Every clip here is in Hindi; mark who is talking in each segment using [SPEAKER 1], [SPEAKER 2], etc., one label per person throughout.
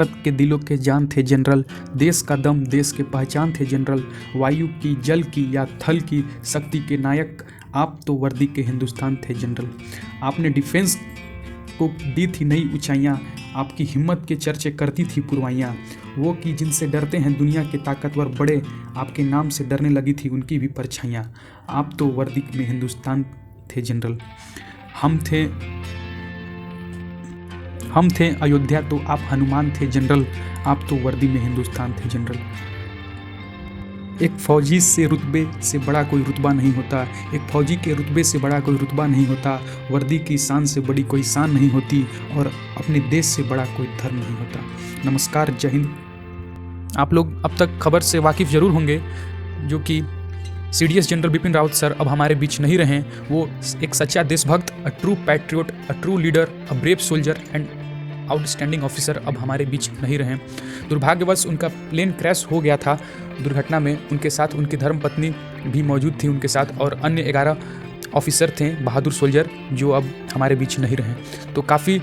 [SPEAKER 1] भारत के दिलों के जान थे जनरल, देश का दम देश के पहचान थे जनरल। वायु की, जल की या थल की शक्ति के नायक, आप तो वर्दी के हिंदुस्तान थे जनरल। आपने डिफेंस को दी थी नई ऊंचाइयाँ, आपकी हिम्मत के चर्चे करती थी पुरवाइयाँ। वो कि जिनसे डरते हैं दुनिया के ताकतवर बड़े, आपके नाम से डरने लगी थी उनकी भी परछाइयाँ। आप तो वर्दी में हिंदुस्तान थे जनरल। हम थे अयोध्या तो आप हनुमान थे जनरल, आप तो वर्दी में हिंदुस्तान थे जनरल। एक फौजी से रुतबे से बड़ा कोई रुतबा नहीं होता, एक फौजी के रुतबे से बड़ा कोई रुतबा नहीं होता। वर्दी की शान से बड़ी कोई शान नहीं होती, और अपने देश से बड़ा कोई धर्म नहीं होता। नमस्कार, जय हिंद। आप लोग अब तक खबर से वाकिफ़ ज़रूर होंगे जो कि CDS general Bipin Rawat sir अब हमारे बीच नहीं रहे। वो एक सच्चा देशभक्त, a true patriot, a true leader, a brave soldier and outstanding officer अब हमारे बीच नहीं रहे। दुर्भाग्यवश उनका प्लेन क्रैश हो गया था दुर्घटना में। उनके साथ उनकी धर्मपत्नी भी मौजूद थी उनके साथ, और अन्य 11 ऑफिसर थे, बहादुर सोल्जर, जो अब हमारे बीच नहीं रहे। तो काफ़ी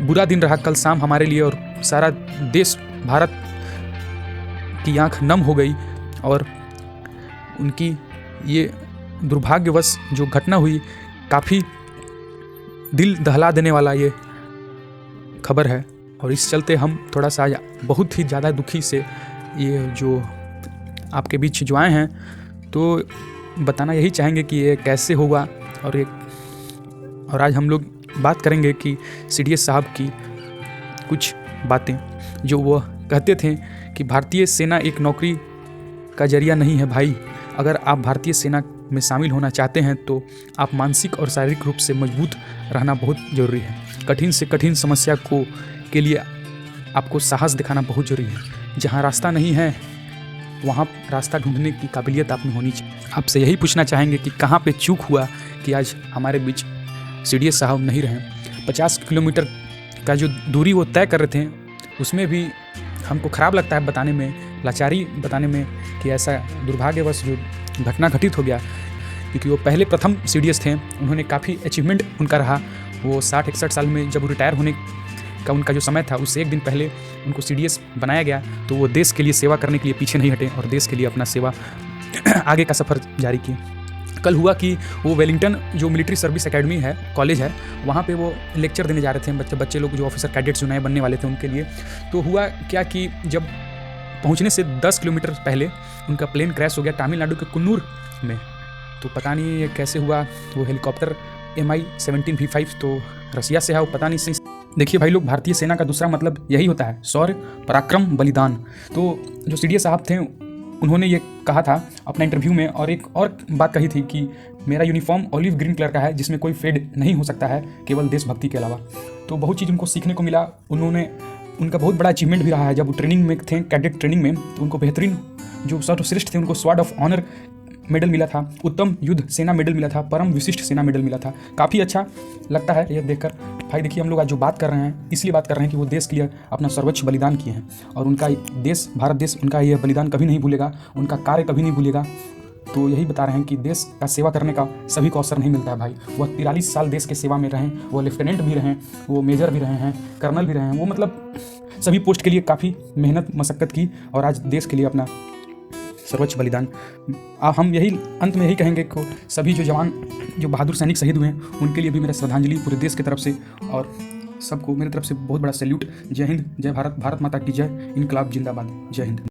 [SPEAKER 1] बुरा दिन रहा कल शाम हमारे लिए, और सारा देश, भारत की आंख नम हो गई। और उनकी ये दुर्भाग्यवश जो घटना हुई, काफ़ी दिल दहला देने वाला ये खबर है। और इस चलते हम थोड़ा सा बहुत ही ज़्यादा दुखी से ये जो आपके बीच जो आए हैं, तो बताना यही चाहेंगे कि ये कैसे हुआ। और आज हम लोग बात करेंगे कि CDS साहब की कुछ बातें जो वो कहते थे कि भारतीय सेना एक नौकरी का जरिया नहीं है भाई। अगर आप भारतीय सेना में शामिल होना चाहते हैं तो आप मानसिक और शारीरिक रूप से मजबूत रहना बहुत ज़रूरी है। कठिन से कठिन समस्या के लिए आपको साहस दिखाना बहुत ज़रूरी है। जहाँ रास्ता नहीं है वहाँ रास्ता ढूंढने की काबिलियत आप में होनी चाहिए। आपसे यही पूछना चाहेंगे कि कहाँ पे चूक हुआ कि आज हमारे बीच CDS साहब नहीं रहे। 50 किलोमीटर का जो दूरी वो तय कर रहे थे, उसमें भी हमको ख़राब लगता है बताने में, लाचारी बताने में, कि ऐसा दुर्भाग्यवश जो घटना घटित हो गया। क्योंकि वो पहले प्रथम CDS थे, उन्होंने काफ़ी अचीवमेंट उनका रहा। वो 60-61 साल में जब रिटायर होने का उनका जो समय था, उससे एक दिन पहले उनको CDS बनाया गया। तो वो देश के लिए सेवा करने के लिए पीछे नहीं हटे और देश के लिए अपना सेवा आगे का सफ़र जारी किए। कल हुआ कि वो वेलिंगटन जो मिलिट्री सर्विस एकेडमी है, कॉलेज है, वहाँ पे वो लेक्चर देने जा रहे थे बच्चे लोग, जो ऑफिसर कैडेट्स जो नए बनने वाले थे उनके लिए। तो हुआ क्या कि जब पहुँचने से 10 किलोमीटर पहले उनका प्लेन क्रैश हो गया तमिलनाडु के कुन्नूर में। तो पता नहीं ये कैसे हुआ। वो हेलीकॉप्टर Mi-17 V5 तो रसिया से है, वो पता नहीं सही। देखिए भाई लोग, भारतीय सेना का दूसरा मतलब यही होता है, शौर्य, पराक्रम, बलिदान। तो जो CDS साहब थे उन्होंने ये कहा था अपना इंटरव्यू में, और एक और बात कही थी कि मेरा यूनिफॉर्म ऑलिव ग्रीन कलर का है, जिसमें कोई फेड नहीं हो सकता है केवल देशभक्ति के अलावा। तो बहुत चीज़ उनको सीखने को मिला। उनका बहुत बड़ा अचीवमेंट भी रहा है। जब वो ट्रेनिंग में थे, कैडेट ट्रेनिंग में, तो उनको बेहतरीन जो सर्वश्रेष्ठ थे उनको स्वॉर्ड ऑफ ऑनर मेडल मिला था, उत्तम युद्ध सेना मेडल मिला था, परम विशिष्ट सेना मेडल मिला था। काफ़ी अच्छा लगता है ये देखकर। भाई देखिए, हम लोग आज जो बात कर रहे हैं इसलिए बात कर रहे हैं कि वो देश के लिए अपना सर्वोच्च बलिदान किए हैं, और उनका देश, भारत देश, उनका ये बलिदान कभी नहीं भूलेगा, उनका कार्य कभी नहीं भूलेगा। तो यही बता रहे हैं कि देश का सेवा करने का सभी को अवसर नहीं मिलता है भाई। वह 43 साल देश के सेवा में रहें, वो लेफ्टिनेंट भी रहें, वो मेजर भी रहे हैं, कर्नल भी रहे हैं, वो मतलब सभी पोस्ट के लिए काफ़ी मेहनत मशक्क़त की, और आज देश के लिए अपना सर्वोच्च बलिदान। हम यही अंत में यही कहेंगे कि सभी जो जवान, जो बहादुर सैनिक शहीद हुए हैं, उनके लिए भी मेरा श्रद्धांजलि पूरे देश की तरफ से, और सबको मेरी तरफ से बहुत बड़ा सैल्यूट। जय हिंद, जय भारत, भारत माता की जय, इनकलाब जिंदाबाद, जय हिंद।